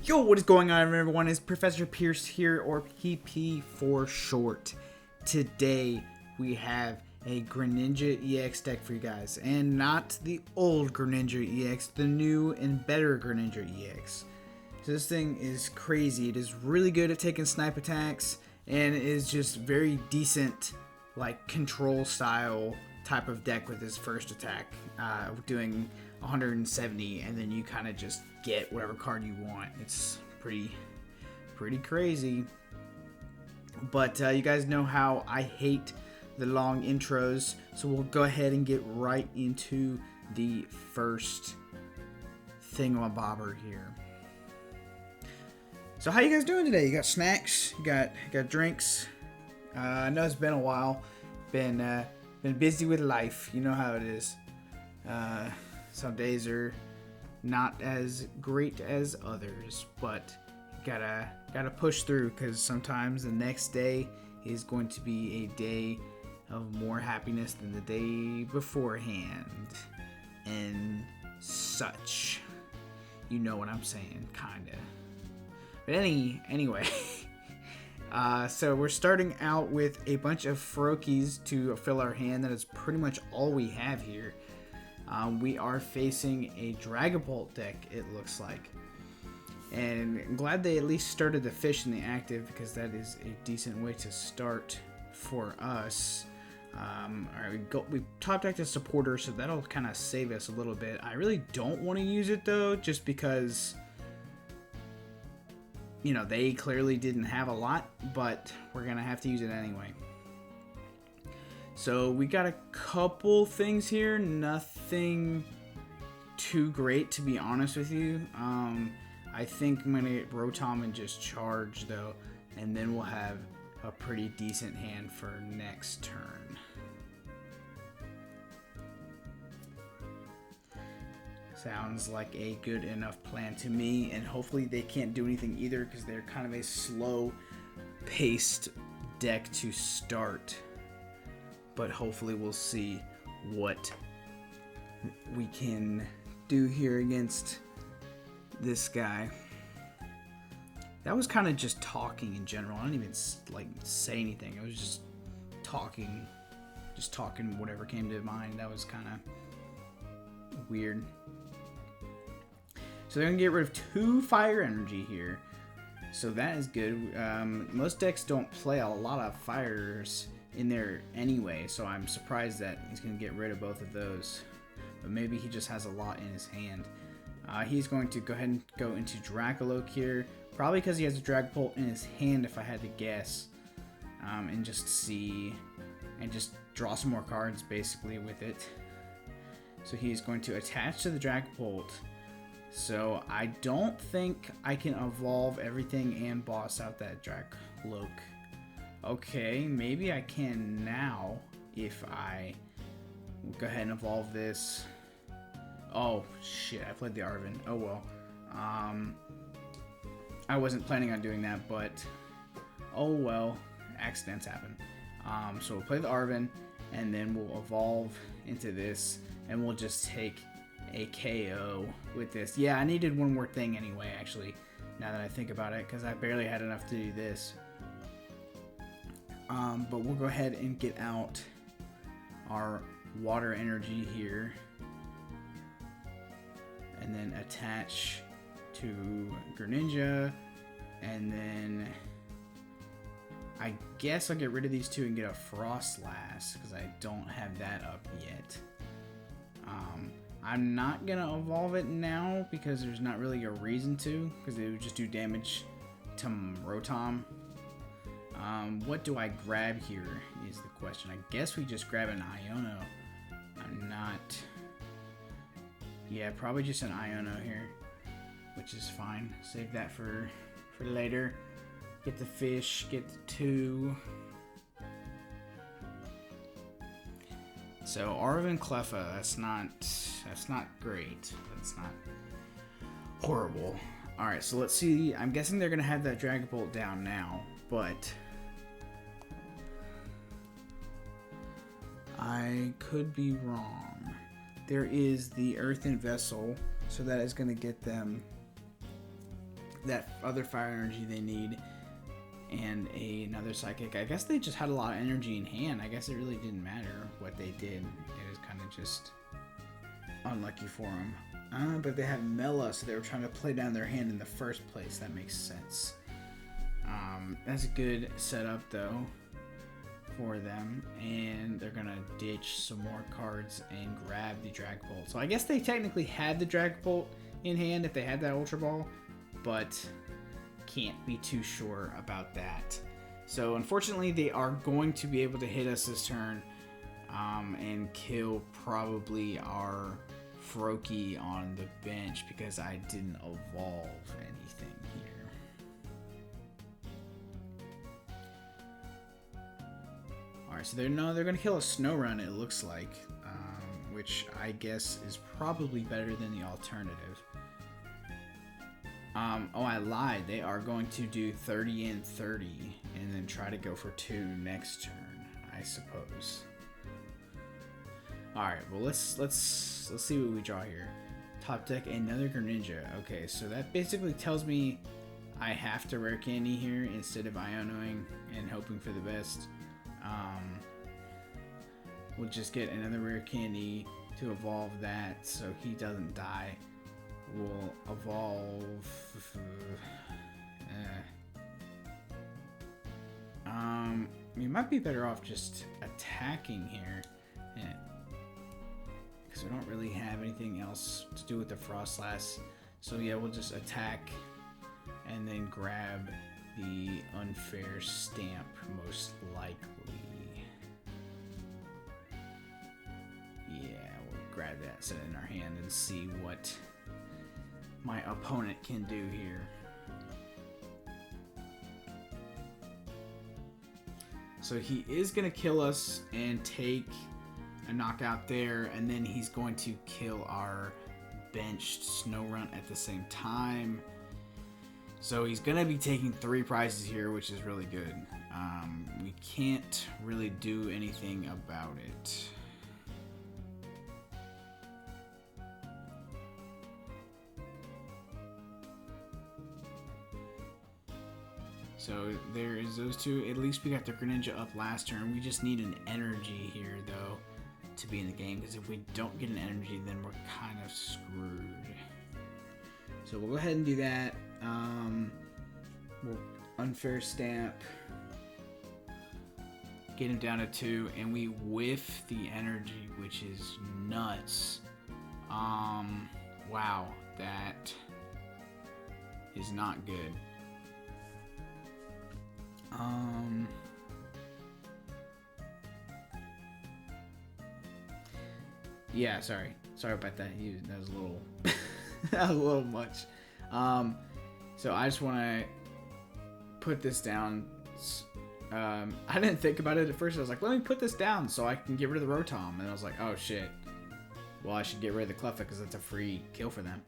Yo, what is going on, everyone? It's Professor Pierce here, or PP for short. Today, we have a Greninja EX deck for you guys, and not the old Greninja EX, the new and better Greninja EX. So this thing is crazy. It is really good at taking snipe attacks, and it is just very decent, like, control style type of deck with his first attack, doing 170, and then you kind of just get whatever card you want. It's pretty crazy. But you guys know how I hate the long intros, so we'll go ahead and get right into the first thingamabobber here. So how you guys doing today? You got snacks? You got drinks? I know it's been a while. Been busy with life. You know how it is. Some days are not as great as others, but gotta push through, because sometimes the next day is going to be a day of more happiness than the day beforehand, and such. You know what I'm saying, kinda. But anyway, so we're starting out with a bunch of Froakies to fill our hand. That is pretty much all we have here. We are facing a Dragapult deck, it looks like. And I'm glad they at least started the fish in the active, because that is a decent way to start for us. Alright, we top decked a supporter, so that'll kind of save us a little bit. I really don't want to use it though, just because, you know, they clearly didn't have a lot, but we're going to have to use it anyway. So we got a couple things here, nothing too great, to be honest with you. I think I'm going to get Rotom and just charge though, and then we'll have a pretty decent hand for next turn. Sounds like a good enough plan to me, and hopefully they can't do anything either, because they're kind of a slow paced deck to start. But hopefully we'll see what we can do here against this guy. That was kind of just talking in general. I didn't even like say anything. I was just talking whatever came to mind. That was kind of weird. So they're gonna get rid of 2 fire energy here, so that is good. Most decks don't play a lot of fires in there anyway, so I'm surprised that he's going to get rid of both of those. But maybe he just has a lot in his hand. He's going to go ahead and go into Dragapult here, probably because he has a Dragapult in his hand, if I had to guess. And just see, and just draw some more cards basically with it. So he's going to attach to the Dragapult. So I don't think I can evolve everything and boss out that Dragapult. Okay, maybe I can now if I go ahead and evolve this. Oh shit, I played the Arven. Oh well. I wasn't planning on doing that, but oh well, accidents happen. So we'll play the Arven, and then we'll evolve into this, and we'll just take a KO with this. Yeah, I needed one more thing anyway, actually, now that I think about it, because I barely had enough to do this. But we'll go ahead and get out our water energy here, and then attach to Greninja, and then I guess I'll get rid of these 2 and get a Froslass, because I don't have that up yet. I'm not gonna evolve it now, because there's not really a reason to, because it would just do damage to Rotom. What do I grab here is the question. I guess we just grab an Iono. I'm not... Yeah, probably just an Iono here, which is fine. Save that for later. Get the fish, get the 2. So Arven Cleffa, that's not great. That's not horrible. Alright, so let's see. I'm guessing they're gonna have that Dragapult down now, but I could be wrong. There is the Earthen Vessel, so that is going to get them that other fire energy they need, and another psychic. I guess they just had a lot of energy in hand. I guess it really didn't matter what they did. It was kind of just unlucky for them. But they have Mela, so they were trying to play down their hand in the first place. That makes sense. That's a good setup though for them, and they're gonna ditch some more cards and grab the Dragapult. So I guess they technically had the Dragapult in hand if they had that Ultra Ball, but can't be too sure about that. So unfortunately they are going to be able to hit us this turn and kill probably our Froakie on the bench because I didn't evolve anything here. Alright, so they're going to kill a Snorunt, it looks like, which I guess is probably better than the alternative. Oh, I lied. They are going to do 30 and 30 and then try to go for 2 next turn, I suppose. Alright, well let's see what we draw here. Top deck, another Greninja. Okay, so that basically tells me I have to Rare Candy here instead of Ionoing and hoping for the best. We'll just get another Rare Candy to evolve that so he doesn't die. We'll evolve. We might be better off just attacking here, because we don't really have anything else to do with the Froslass. So yeah, we'll just attack and then grab the Unfair Stamp, most likely. Yeah, we'll grab that, set it in our hand, and see what my opponent can do here. So he is going to kill us and take a knockout there, and then he's going to kill our benched Snorunt at the same time. So he's going to be taking 3 prizes here, which is really good. We can't really do anything about it. So there is those 2. At least we got the Greninja up last turn. We just need an energy here, though, to be in the game. Because if we don't get an energy, then we're kind of screwed. So we'll go ahead and do that. We'll Unfair Stamp. Get him down to 2. And we whiff the energy, which is nuts. Wow. That is not good. Yeah, sorry about that. That was a little that was a little much. So I just want to put this down. I didn't think about it at first. I was like, let me put this down so I can get rid of the Rotom, and I was like, oh shit, well, I should get rid of the Cleffa because that's a free kill for them.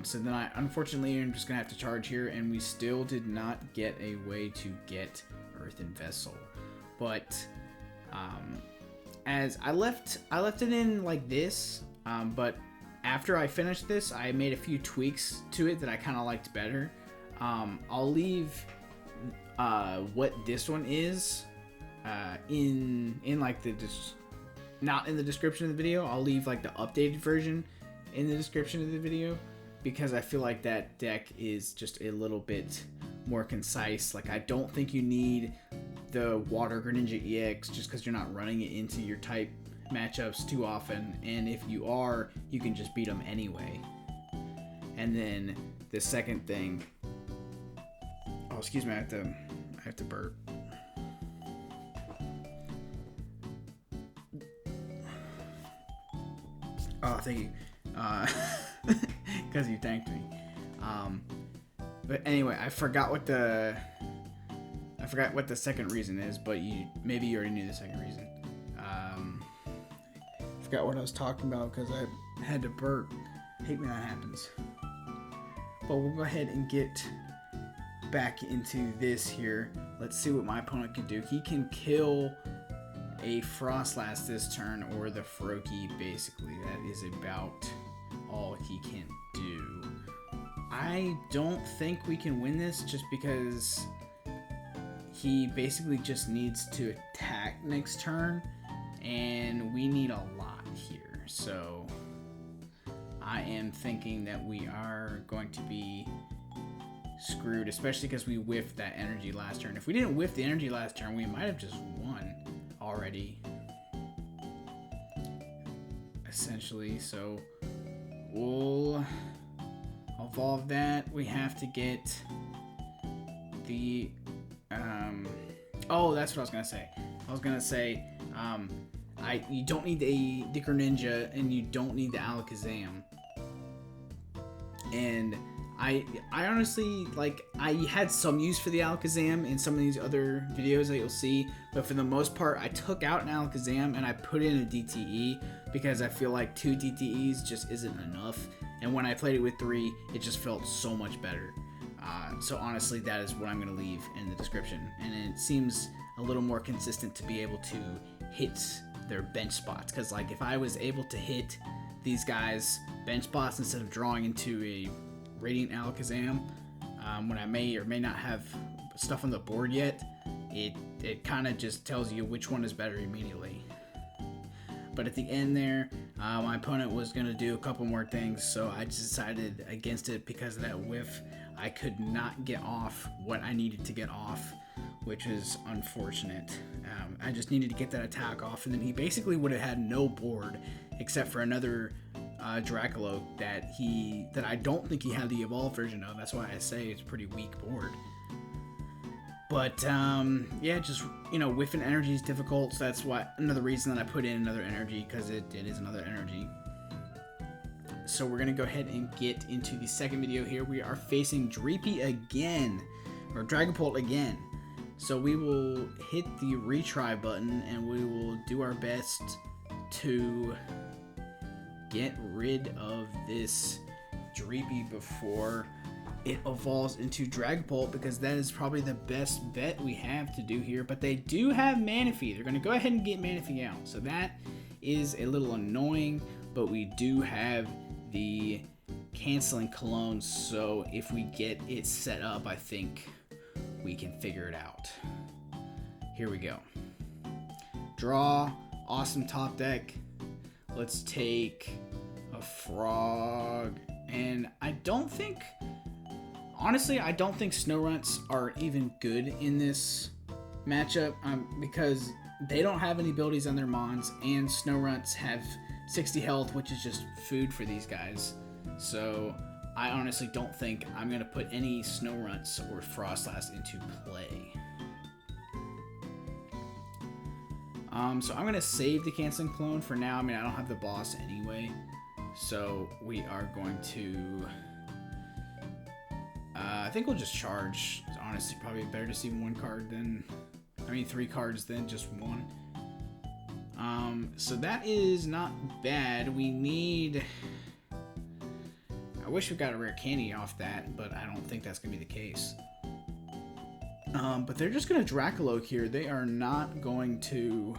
So then I unfortunately am just gonna have to charge here, and we still did not get a way to get Earthen Vessel. But as I left it in like this, but after I finished this, I made a few tweaks to it that I kind of liked better. I'll leave what this one is in like the not in the description of the video. I'll leave like the updated version in the description of the video, because I feel like that deck is just a little bit more concise. Like, I don't think you need the Water Greninja EX just because you're not running it into your type matchups too often, and if you are, you can just beat them anyway. And then the second thing, oh excuse me, I have to burp. Oh, thank you. Because you thanked me. But anyway, I forgot what the second reason is, but maybe you already knew the second reason. I forgot what I was talking about because I had to burp. I hate when that happens. But we'll go ahead and get back into this here. Let's see what my opponent can do. He can kill a Froslass this turn, or the Froakie, basically. That is about all he can do. I don't think we can win this just because he basically just needs to attack next turn, and we need a lot here. So I am thinking that we are going to be screwed, especially because we whiffed that energy last turn. If we didn't whiff the energy last turn, we might have just won already, essentially. So we'll evolve that. We have to get the oh, that's what I was gonna say. You don't need the Greninja, and you don't need the Alakazam. And I honestly, like, I had some use for the Alakazam in some of these other videos that you'll see, but for the most part, I took out an Alakazam and I put in a DTE because I feel like 2 DTEs just isn't enough. And when I played it with 3, it just felt so much better. So honestly, that is what I'm going to leave in the description. And it seems a little more consistent to be able to hit their bench spots. Because, like, if I was able to hit these guys' bench spots instead of drawing into a Radiant Alakazam, when I may or may not have stuff on the board yet, it kind of just tells you which one is better immediately. But at the end there, my opponent was going to do a couple more things, so I just decided against it because of that whiff. I could not get off what I needed to get off, which is unfortunate. I just needed to get that attack off, and then he basically would have had no board except for another Dragapult that I don't think he had the evolved version of. That's why I say it's a pretty weak board. But yeah, just, you know, whiffing energy is difficult, so that's why another reason that I put in another energy, because it is another energy. So we're gonna go ahead and get into the second video here. We are facing Dreepy again, or Dragapult again. So we will hit the retry button and we will do our best to get rid of this Dreepy before it evolves into Dragapult, because that is probably the best bet we have to do here. But they do have Manaphy. They're going to go ahead and get Manaphy out. So that is a little annoying, but we do have the Canceling Cologne. So if we get it set up, I think we can figure it out. Here we go. Draw. Awesome top deck. Let's take a Frog. And I don't think... Honestly, I don't think Snorunts are even good in this matchup, because they don't have any abilities on their Mons, and Snorunts have 60 health, which is just food for these guys. So I honestly don't think I'm going to put any Snorunts or Froslass into play. So I'm going to save the Canceling Cologne for now. I mean, I don't have the boss anyway, so we are going to... I think we'll just charge. It's honestly probably better to see one card than, I mean, 3 cards than just one. So that is not bad. We need, I wish we got a rare candy off that, but I don't think that's gonna be the case. But they're just gonna Dracoloak here. They are not going to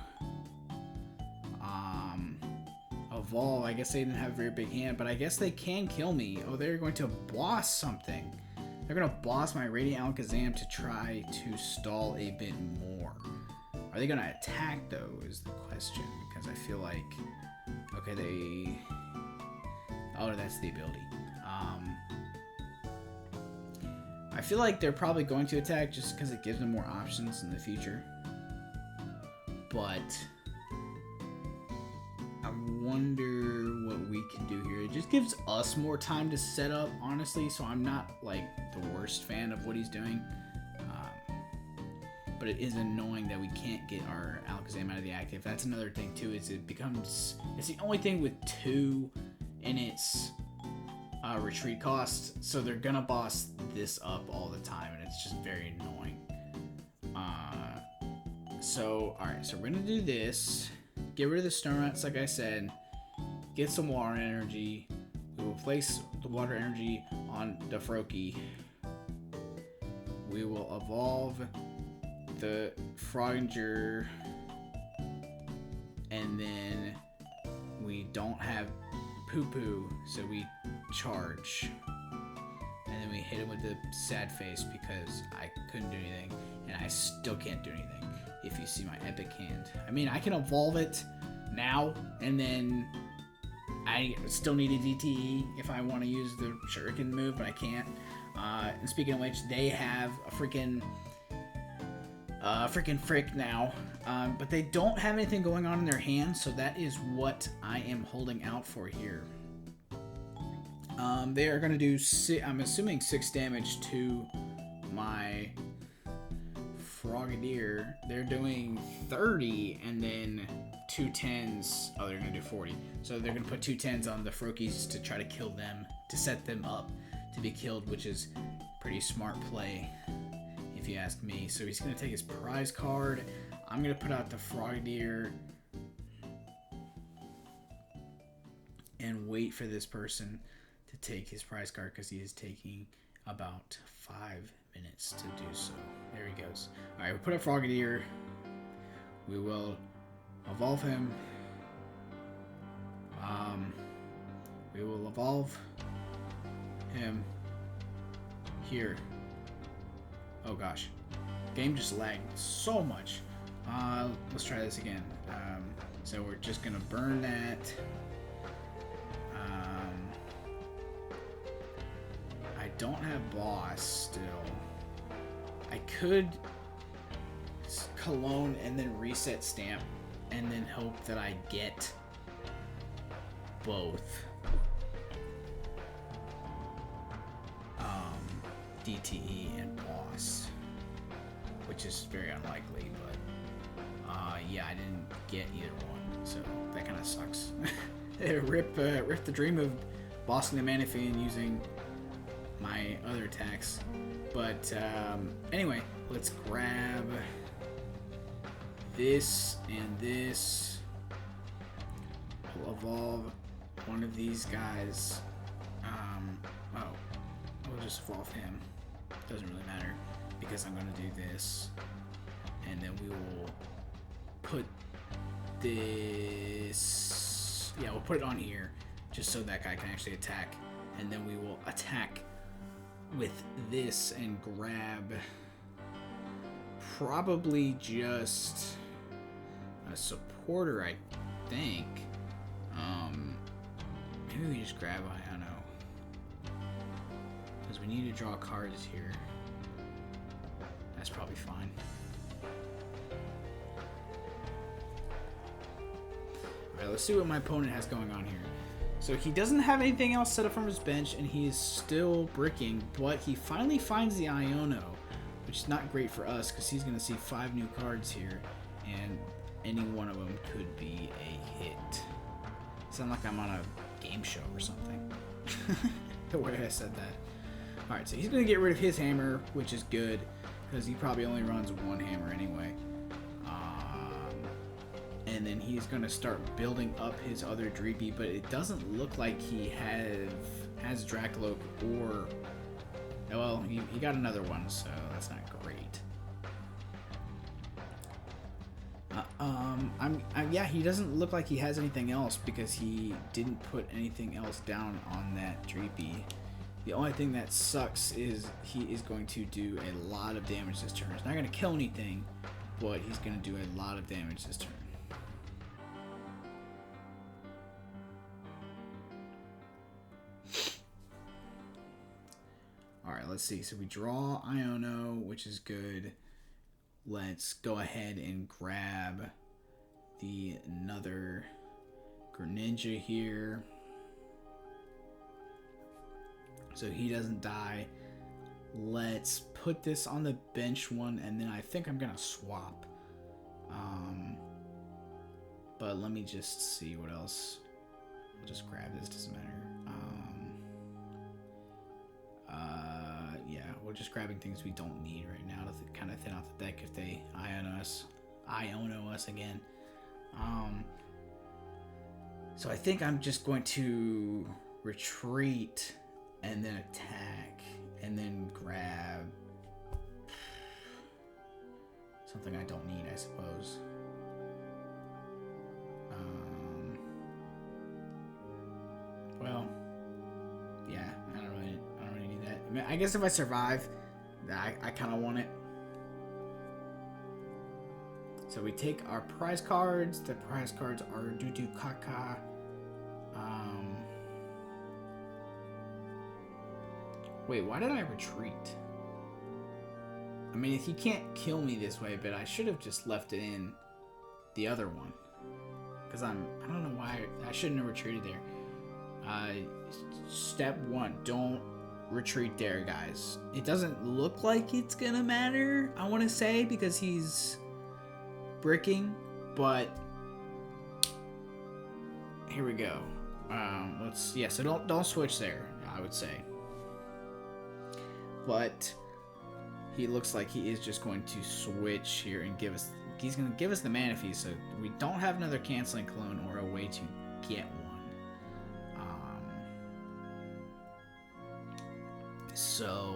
evolve. I guess they didn't have a very big hand, but I guess they can kill me. Oh, they're going to boss something. They're going to boss my Radiant Alakazam to try to stall a bit more. Are they going to attack, though, is the question. Because I feel like... Okay, they... Oh, that's the ability. I feel like they're probably going to attack just because it gives them more options in the future. But... I wonder what we can do here. It just gives us more time to set up, honestly, so I'm not, like, the worst fan of what he's doing. But it is annoying that we can't get our Alakazam out of the active. That's another thing, too, is it becomes... It's the only thing with 2 in its retreat cost, so they're gonna boss this up all the time, and it's just very annoying. Alright, so we're gonna do this. Get rid of the Snurnuts, like I said. Get some water energy. We will place the water energy on the Froakie. We will evolve the Frogadier. And then we don't have Poo Poo, so we charge. and then we hit him with the sad face because I couldn't do anything, and I still can't do anything. If you see my epic hand, I mean, I can evolve it now, and then I still need a DTE if I want to use the Shuriken move, but I can't. And speaking of which, they have a freaking Frick now, but they don't have anything going on in their hands, so that is what I am holding out for here. They are going to do, I'm assuming 6 damage to my Frogadier. They're doing 30 and then 2 10s. Oh, they're going to do 40. So they're going to put 2 10s on the Froakies to try to kill them, to set them up to be killed, which is pretty smart play, if you ask me. So he's going to take his prize card. I'm going to put out the Frogadier and wait for this person to take his prize card because he is taking about 5 minutes to do so. There he goes. Alright, we put up Frogadier. We will evolve him. We will evolve him here. Oh gosh. Game just lagged so much. Let's try this again. So we're just gonna burn that. I don't have boss still. I could Cologne and then reset stamp and then hope that I get both DTE and boss, which is very unlikely, but yeah, I didn't get either one, so that kind of sucks. Rip the dream of bossing the Manaphy and using my other attacks. But anyway, let's grab this and this. We'll evolve one of these guys. We'll just evolve him. Doesn't really matter because I'm gonna do this, and then we will put this. Yeah, we'll put it on here just so that guy can actually attack, and then we will attack with this and grab probably just a supporter, I think. Maybe we just grab Iono, because we need to draw cards here. That's probably fine. Alright, let's see what my opponent has going on here. So he doesn't have anything else set up from his bench, and he is still bricking, but he finally finds the Iono, which is not great for us because he's going to see 5 new cards here, and any one of them could be a hit. Sound like I'm on a game show or something. The way I said that. Alright, so he's going to get rid of his hammer, which is good because he probably only runs 1 hammer anyway. And then he's going to start building up his other Dreepy, but it doesn't look like he has Dragapult or... Well, he got another one, so that's not great. Yeah, he doesn't look like he has anything else because he didn't put anything else down on that Dreepy. The only thing that sucks is he is going to do a lot of damage this turn. He's not going to kill anything, but he's going to do a lot of damage this turn. Alright, let's see. So we draw Iono, which is good. Let's go ahead and grab another Greninja here, so he doesn't die. Let's put this on the bench one, and then I think I'm gonna swap. But let me just see what else. I'll just grab this, doesn't matter. Yeah, we're just grabbing things we don't need right now to kind of thin out the deck if they Iono us again. So I think I'm just going to retreat and then attack and then grab something I don't need, I suppose. Well, yeah, I don't really need that. I guess if I survive, I kind of want it. So we take our prize cards. The prize cards are Dudu Kaka. Wait, why did I retreat? I mean, he can't kill me this way, but I should have just left it in the other one. Because I don't know why, I shouldn't have retreated there. Step 1, don't retreat there, guys. It doesn't look like it's gonna matter, I want to say, because he's bricking, but here we go. So don't switch there, I would say. But he looks like he is just going to switch here and he's going to give us the Manaphy, so we don't have another Canceling Cologne or a way to get one. So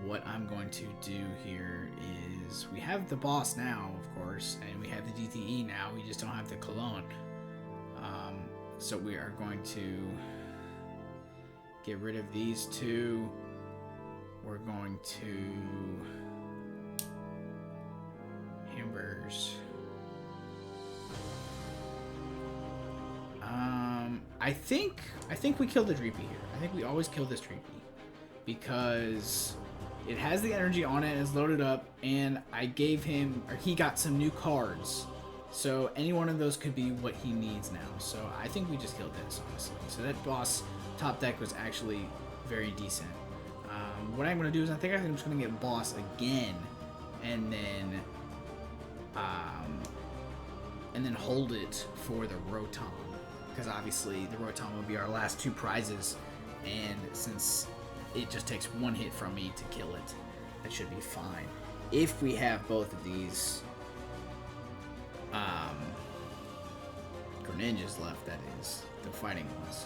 what I'm going to do here is, we have the boss now, of course, and we have the DTE now, we just don't have the Cologne. So we are going to get rid of these two. We're going to hamburgers. I think we killed the Dreepy here. I think we always kill this Dreepy because it has the energy on it, it's loaded up, and I gave him, or he got some new cards. So any one of those could be what he needs now. So I think we just killed this, honestly. So that boss top deck was actually very decent. What I'm going to do is I think I'm just going to get boss again, and then hold it for the Rotom, because obviously the Rotom will be our last two prizes, and since it just takes one hit from me to kill it, that should be fine. If we have both of these Greninjas left, that is, the fighting ones.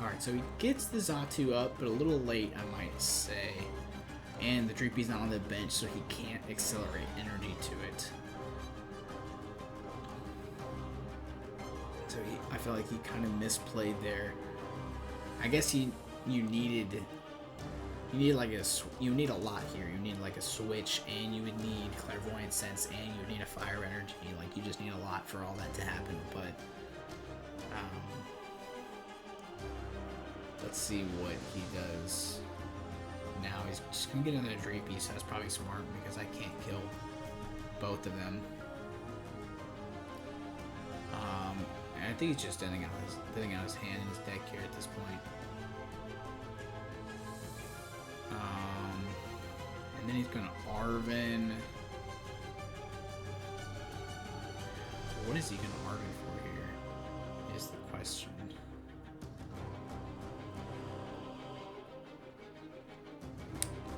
Alright, so he gets the Xatu up, but a little late, I might say. And the Dreepy's not on the bench, so he can't accelerate energy to it. So I feel like he kind of misplayed there. I guess you need a lot here. You need like a switch, and you would need Clairvoyant Sense, and you would need a Fire Energy. Like, you just need a lot for all that to happen, but let's see what he does now. He's just gonna get another Dreepy, so that's probably smart because I can't kill both of them. And I think he's just thinning out his hand in his deck here at this point. And then he's gonna Arven. What is he gonna Arven for here? Is the question.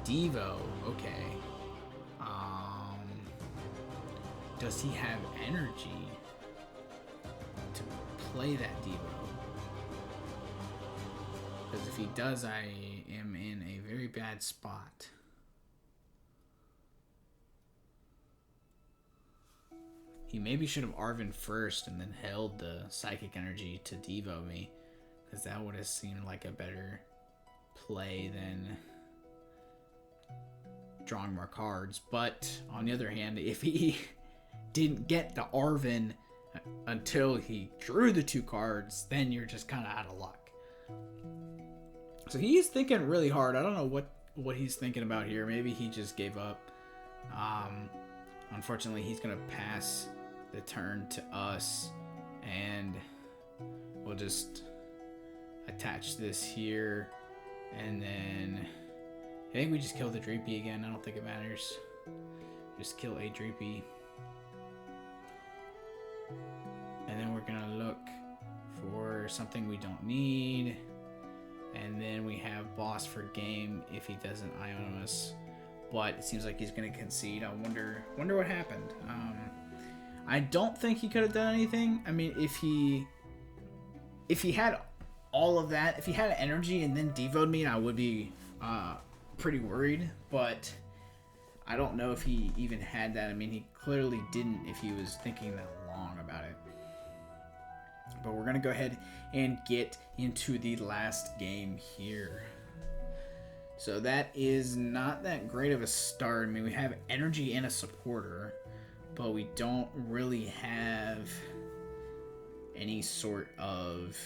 Devo, okay. Does he have energy to play that Devo? Because if he does, I am in a very bad spot. He maybe should have Arven first and then held the Psychic Energy to Devo me, because that would have seemed like a better play than drawing more cards. But on the other hand, if he didn't get the Arven until he drew the two cards, then you're just kind of out of luck. So he's thinking really hard. I don't know what he's thinking about here. Maybe he just gave up. Unfortunately, he's gonna pass the turn to us, and we'll just attach this here, and then I think we just kill the Dreepy again. I don't think it matters. Just kill a Dreepy. And then we're gonna look for something we don't need. And then we have boss for game if he doesn't Iono us. But it seems like he's gonna concede. I wonder what happened. I don't think he could have done anything. I mean, if he had all of that, if he had energy and then devoed me, I would be pretty worried, but I don't know if he even had that. I mean, he clearly didn't if he was thinking that long about it. But we're going to go ahead and get into the last game here. So that is not that great of a start. I mean, we have energy and a supporter, but we don't really have any sort of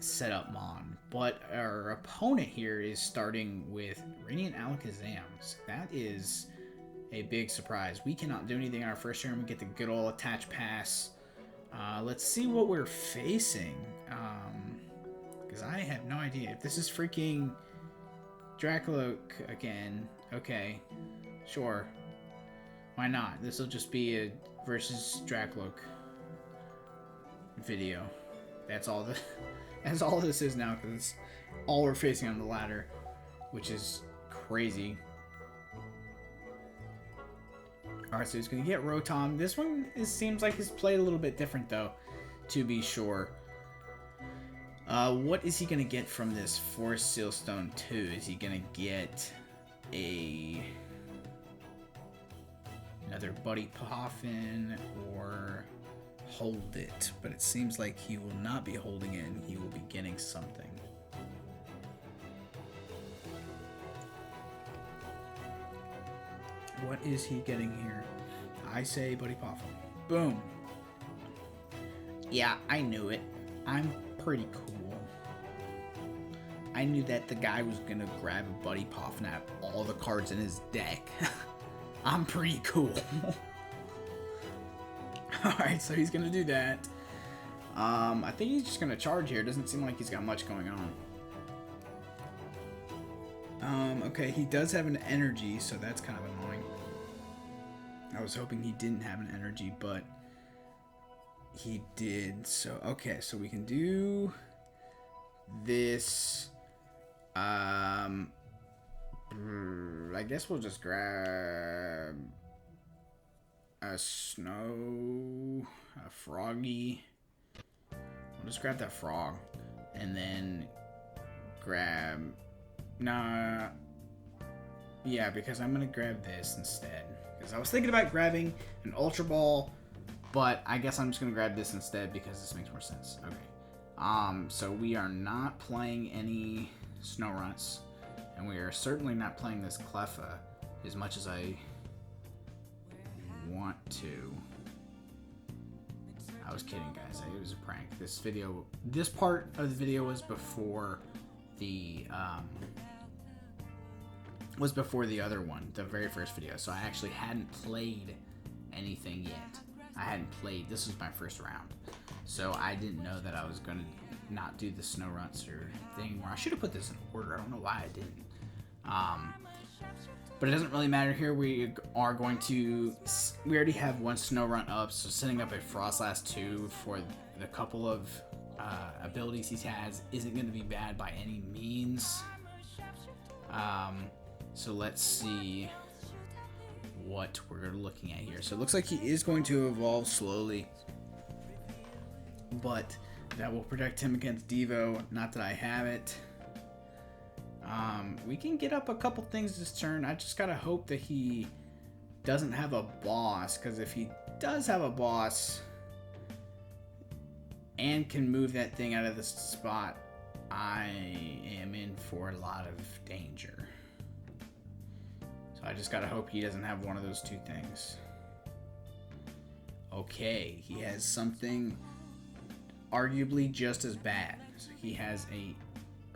setup mon. But our opponent here is starting with Radiant Alakazam. So that is a big surprise. We cannot do anything on our first turn. We get the good old attach pass. Let's see what we're facing. Because I have no idea. If this is freaking Dracloak again, okay, sure. Why not? This will just be a versus Dracloak video. That's all this is now, because it's all we're facing on the ladder, which is crazy. Alright, so he's going to get Rotom. This one seems like it's played a little bit different, though, to be sure. What is he going to get from this Forest Sealstone 2? Is he going to get another Buddy Poffin or hold it? But it seems like he will not be holding it, and he will be getting something. What is he getting here? I say Buddy Poffin. Boom. Yeah, I knew it. I'm pretty cool. I knew that the guy was gonna grab a Buddy Poffin out of all the cards in his deck. I'm pretty cool. Alright, so he's gonna do that. I think he's just gonna charge here. Doesn't seem like he's got much going on. Okay, he does have an energy, so that's kind of annoying. I was hoping he didn't have an energy, but he did. So, okay, so we can do this. I guess we'll just grab a Froggy. We'll just grab that frog, and then grab. Nah. Yeah, because I'm gonna grab this instead. Because I was thinking about grabbing an Ultra Ball, but I guess I'm just gonna grab this instead because this makes more sense. Okay. So we are not playing any Snowrunts, and we are certainly not playing this Cleffa as much as I want to. I was kidding, guys. It was a prank. This part of the video was before the other one, the very first video. So I actually hadn't played anything yet. This was my first round. So I didn't know that I was going to not do the Snowrunts or thing where I should have put this in order. I don't know why I didn't. But it doesn't really matter here. We already have one Snorunt up, so setting up a Froslass 2 for the couple of abilities he has isn't going to be bad by any means. So let's see what we're looking at here. So it looks like he is going to evolve slowly, but that will protect him against Devo. Not that I have it. We can get up a couple things this turn. I just gotta hope that he doesn't have a boss, because if he does have a boss and can move that thing out of the spot, I am in for a lot of danger. So I just gotta hope he doesn't have one of those two things. Okay, he has something arguably just as bad. So he has a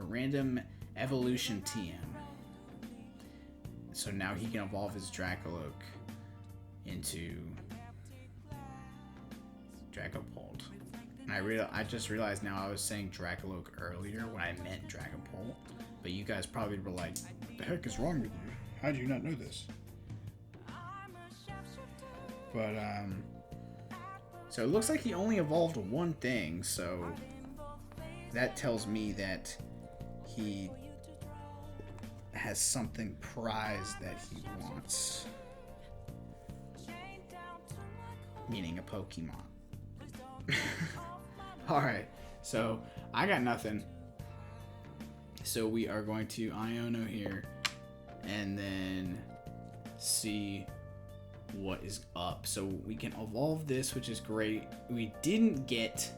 random evolution TM. So now he can evolve his Dracoloak into Dragapult. And I just realized now I was saying Dracoloak earlier when I meant Dragapult. But you guys probably were like, "The heck is wrong with you? How do you not know this?" But so it looks like he only evolved one thing, so that tells me that he has something prized that he wants. Meaning a Pokemon. Alright, so I got nothing. So we are going to Iono here and then see what is up. So we can evolve this, which is great. We didn't get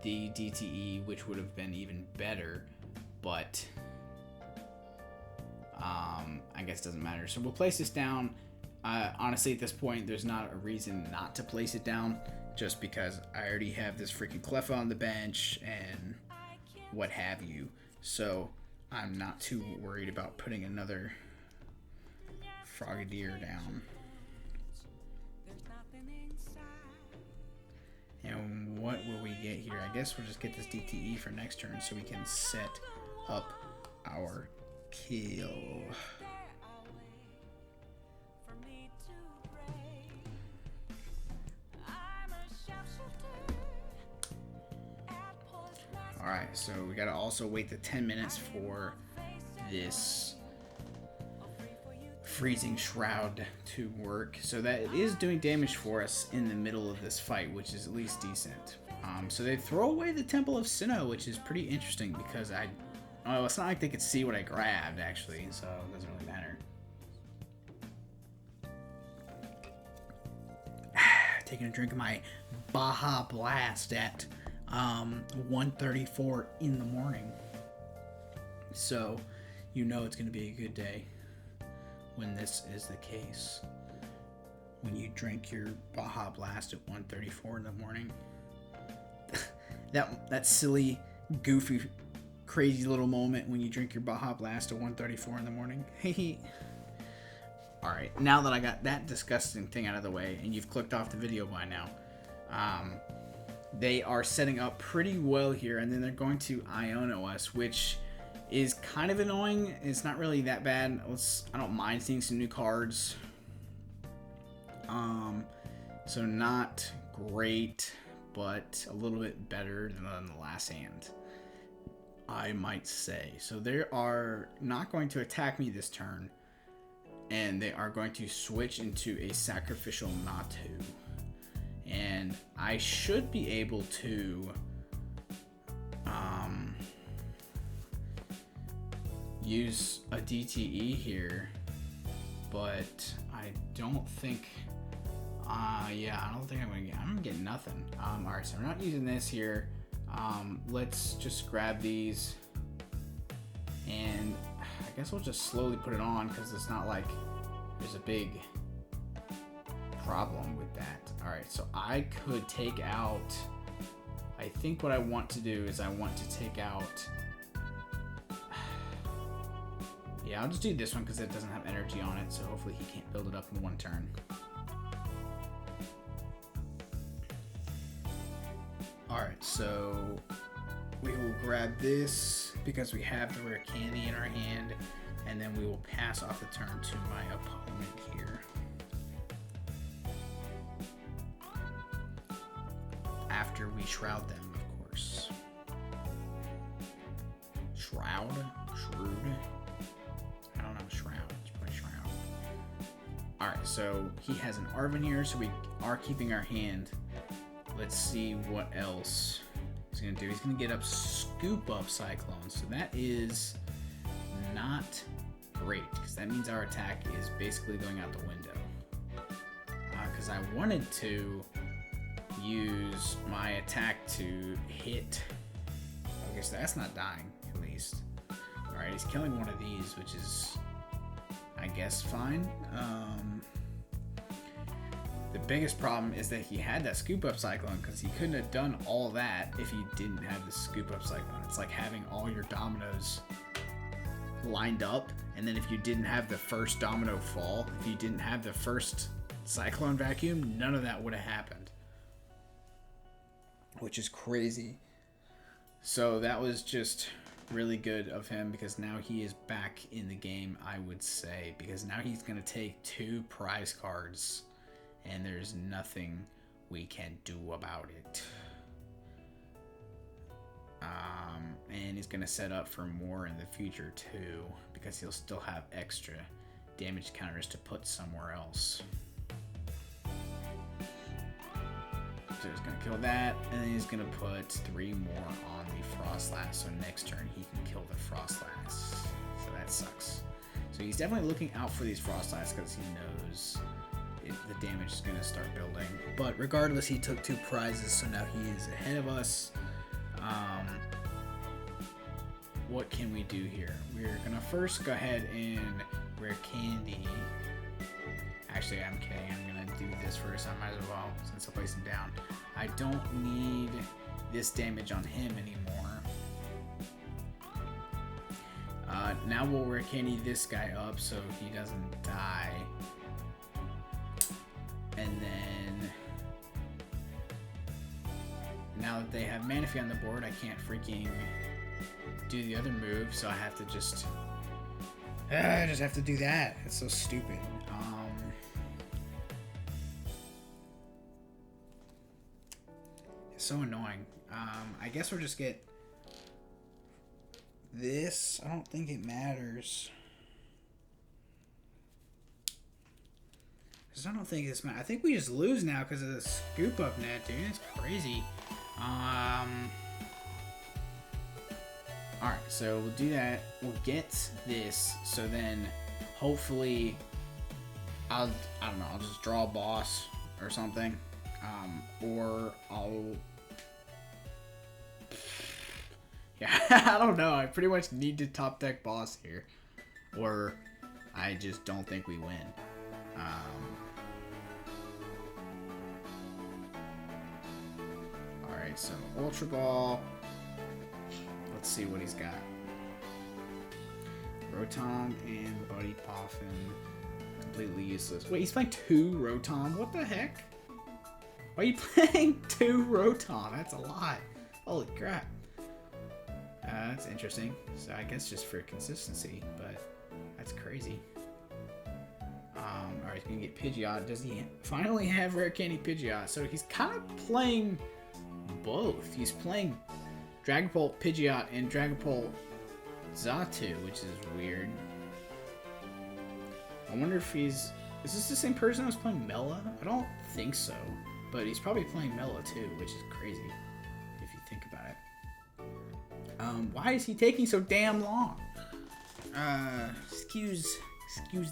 the DTE, which would have been even better, but I guess it doesn't matter. So we'll place this down. Honestly, at this point, there's not a reason not to place it down, just because I already have this freaking Cleffa on the bench and what have you. So I'm not too worried about putting another Frogadier down. And what will we get here? I guess we'll just get this DTE for next turn so we can set up our kill. Alright, so we gotta also wait the 10 minutes for this freezing shroud to work, so that it is doing damage for us in the middle of this fight, which is at least decent. So they throw away the Temple of Sinnoh, which is pretty interesting because it's not like they could see what I grabbed actually, so it doesn't really matter. Taking a drink of my Baja Blast at 1:34 in the morning, so you know it's gonna be a good day when this is the case. When you drink your Baja Blast at 1:34 in the morning. that silly, goofy, crazy little moment when you drink your Baja Blast at 1:34 in the morning. Alright, now that I got that disgusting thing out of the way, and you've clicked off the video by now, they are setting up pretty well here, and then they're going to Iono us, which is kind of annoying. It's not really that bad. I don't mind seeing some new cards. So not great, but a little bit better than the last hand, I might say. So they are not going to attack me this turn, and they are going to switch into a sacrificial Natu. And I should be able to use a DTE here, but I don't think I don't think I'm getting nothing. Alright, so we're not using this here. Let's just grab these, and I guess we'll just slowly put it on because it's not like there's a big problem with that. Alright, so I could take out, I think what I want to do is I want to take out, yeah, I'll just do this one because it doesn't have energy on it, so hopefully he can't build it up in one turn. Alright, so we will grab this because we have the rare candy in our hand, and then we will pass off the turn to my opponent here. After we shroud them, of course. Shroud? Shroud? I don't know, shroud. Let's play shroud. Alright, so he has an Arven here, so we are keeping our hand. Let's see what else he's going to do. He's going to get up Scoop Up Cyclone, so that is not great, because that means our attack is basically going out the window. Because I wanted to use my attack to hit. I guess that's not dying, at least. Alright, he's killing one of these, which is, I guess, fine. The biggest problem is that he had that Scoop Up Cyclone, because he couldn't have done all that if he didn't have the Scoop Up Cyclone. It's like having all your dominoes lined up, and then if you didn't have the first domino fall, if you didn't have the first Cyclone Vacuum, none of that would have happened. Which is crazy. So that was just really good of him, because now he is back in the game, I would say, because now he's going to take 2 prize cards, and there's nothing we can do about it. And he's going to set up for more in the future too, because he'll still have extra damage counters to put somewhere else. So he's going to kill that, and then he's going to put 3 more on the Froslass, so next turn he can kill the Froslass. So that sucks. So he's definitely looking out for these Froslass because he knows the damage is going to start building. But regardless, he took 2 prizes, so now he is ahead of us. What can we do here? We're going to first go ahead and Rare Candy. Actually, I'm kidding. I'm going to do this first. I might as well, since I placed him down. I don't need this damage on him anymore. Now we'll Rare Candy this guy up so he doesn't die. And then, now that they have Manaphy on the board, I can't freaking do the other move, so I have to just have to do that. It's so stupid. It's so annoying. I guess we'll just get this. I don't think it matters. I don't think this matters. I think we just lose now because of the scoop up net, dude. It's crazy. Alright, so we'll do that. We'll get this. So then hopefully I don't know, I'll just draw a boss or something. Or I'll... Yeah, I don't know. I pretty much need to top deck boss here. Or I just don't think we win. Alright, so Ultra Ball. Let's see what he's got. Rotom and Buddy Poffin. Completely useless. Wait, he's playing 2 Rotom? What the heck? Why are you playing 2 Rotom? That's a lot. Holy crap. That's interesting. So I guess just for consistency, but that's crazy. Alright, he's gonna get Pidgeot. Does he finally have Rare Candy Pidgeot? So he's kind of playing both. He's playing Dragapult Pidgeot and Dragapult Xatu, which is weird. I wonder if he's... Is this the same person I was playing Mela? I don't think so. But he's probably playing Mela too, which is crazy if you think about it. Why is he taking so damn long? Excuse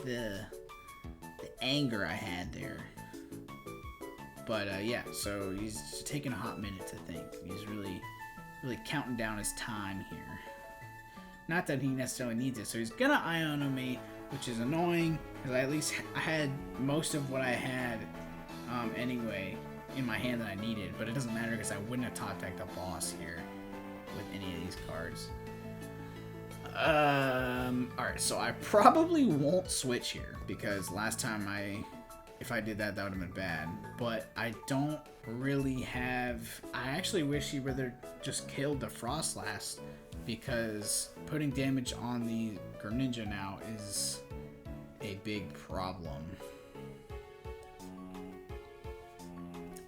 the anger I had there. But yeah, so he's just taking a hot minute to think. He's really counting down his time here. Not that he necessarily needs it. So he's gonna Iono me, which is annoying because at least I had most of what I had anyway in my hand that I needed. But it doesn't matter because I wouldn't have top decked a boss here with any of these cards. Alright, so I probably won't switch here because last time if I did that, that would have been bad. But I don't really have... I actually wish he rather just killed the Froslass because putting damage on the Greninja now is a big problem.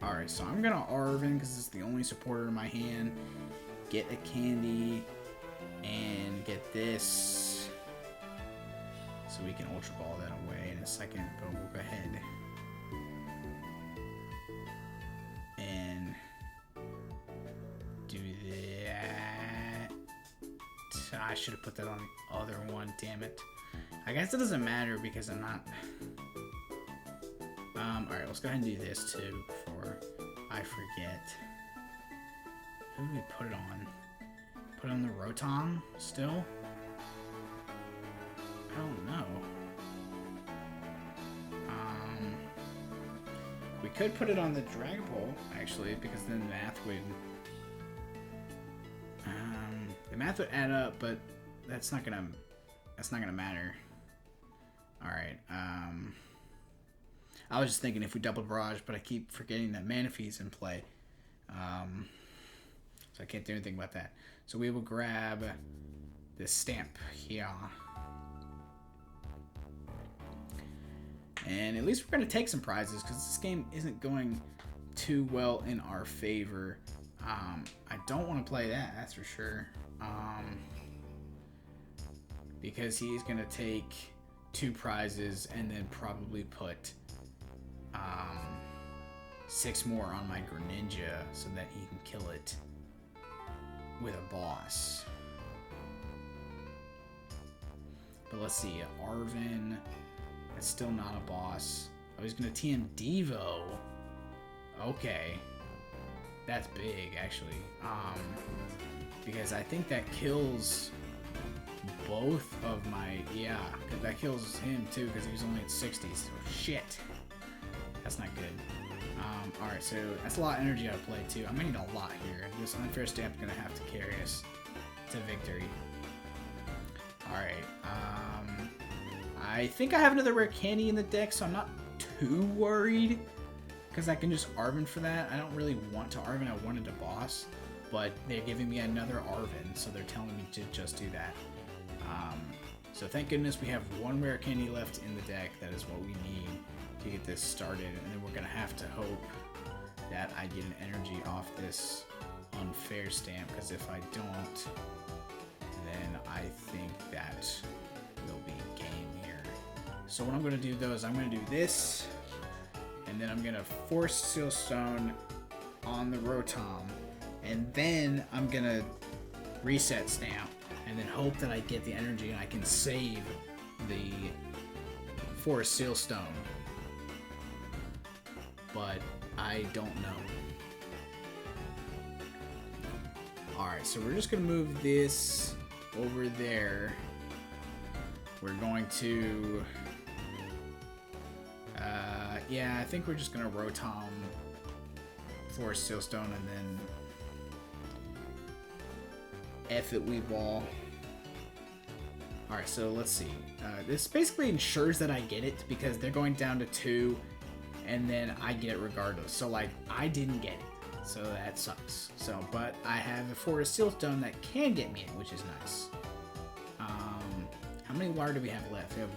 Alright, so I'm gonna Arven because it's the only supporter in my hand. Get a candy and get this so we can Ultra Ball that away in a second, but we'll go ahead and do that. I should have put that on the other one, damn it. I guess it doesn't matter because I'm not... Alright, let's go ahead and do this too before I forget. Who do we put it on? Put it on the Rotom still? I don't know. We could put it on the Dragapult actually, because then the math would add up, but that's not gonna matter. Alright, I was just thinking if we double barrage, but I keep forgetting that Manaphy's in play. So I can't do anything about that. So we will grab this stamp here. And at least we're going to take some prizes because this game isn't going too well in our favor. I don't want to play that, that's for sure. Because he's going to take 2 prizes and then probably put 6 more on my Greninja so that he can kill it with a boss. But let's see, Arven, it's still not a boss. Oh, he's gonna TM Devo. Okay. That's big, actually. Because I think that kills both of my... Yeah, that kills him, too, because he was only at 60s. Oh, shit. That's not good. Alright, so that's a lot of energy I play, too. I'm gonna need a lot here. This Unfair Stamp is gonna have to carry us to victory. Alright, I think I have another Rare Candy in the deck, so I'm not too worried. Because I can just Arven for that. I don't really want to Arven, I wanted to boss. But they're giving me another Arven, so they're telling me to just do that. So thank goodness we have one Rare Candy left in the deck. That is what we need to get this started. And then we're going to have to hope that I get an energy off this Unfair Stamp. Because if I don't, then I think that will be game here. So what I'm going to do, though, is I'm going to do this. And then I'm going to force Seal Stone on the Rotom. And then I'm going to reset Stamp. And then hope that I get the energy and I can save the Forest Seal Stone. But I don't know. Alright, so we're just going to move this over there. We're going to... yeah, I think we're just going to Rotom Forest Seal Stone and then F it Weed Ball. Alright, so let's see. This basically ensures that I get it because they're going down to 2 and then I get it regardless. So, like, I didn't get it. So that sucks. So, but I have a Forest Seal Stone that can get me it, which is nice. How many LOR do we have left? We have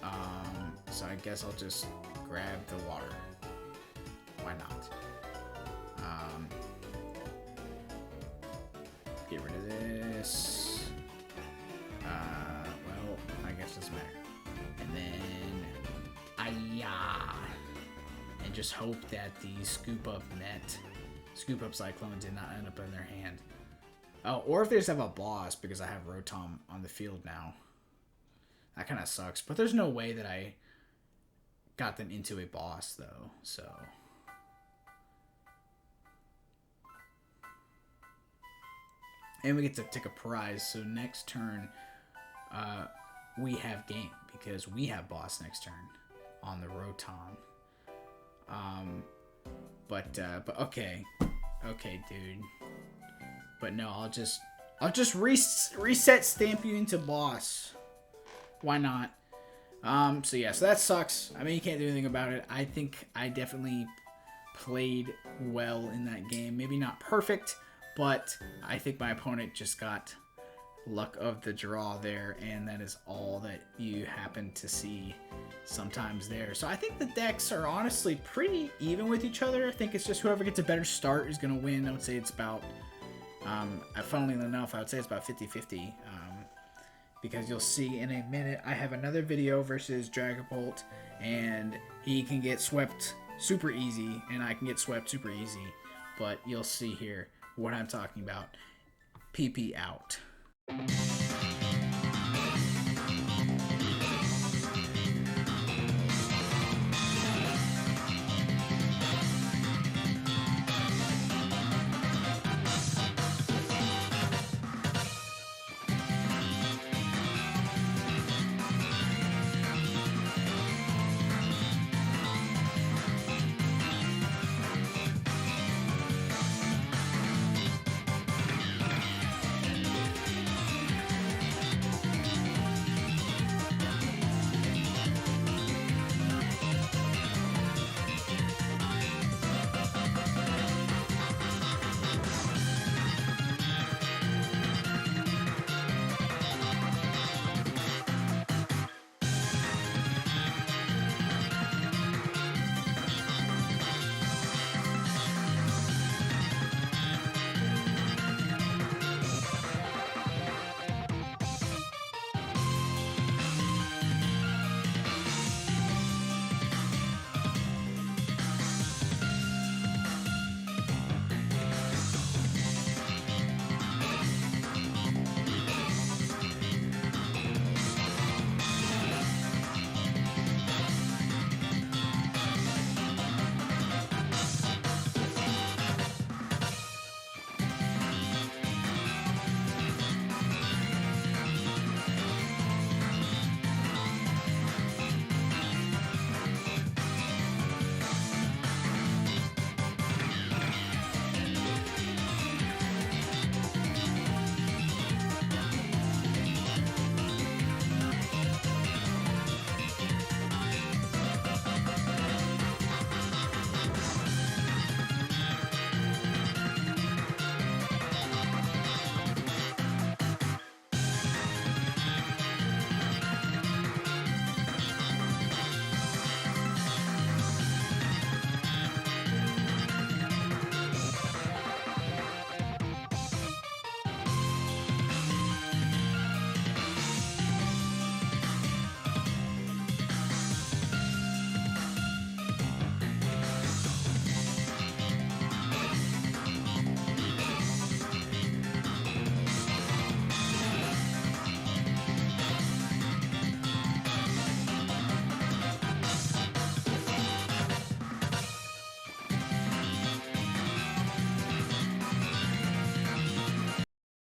1. So I guess I'll just grab the water. Why not? Get rid of this. Well, I guess it doesn't matter. And then, and just hope that the Scoop Up Cyclone did not end up in their hand. Oh, or if they just have a boss because I have Rotom on the field now. That kind of sucks. But there's no way that I got them into a boss, though. So... And we get to take a prize, so next turn we have game because we have boss next turn on the Rotom. But okay, dude. But no, I'll just reset Stamp you into boss. Why not? So yeah, so that sucks. I mean, you can't do anything about it. I think I definitely played well in that game. Maybe not perfect. But I think my opponent just got luck of the draw there, and that is all that you happen to see sometimes there. So I think the decks are honestly pretty even with each other. I think it's just whoever gets a better start is going to win. I would say it's about, funnily enough, I would say it's about 50-50. Because you'll see in a minute, I have another video versus Dragapult, and he can get swept super easy, and I can get swept super easy. But you'll see here what I'm talking about. PP out.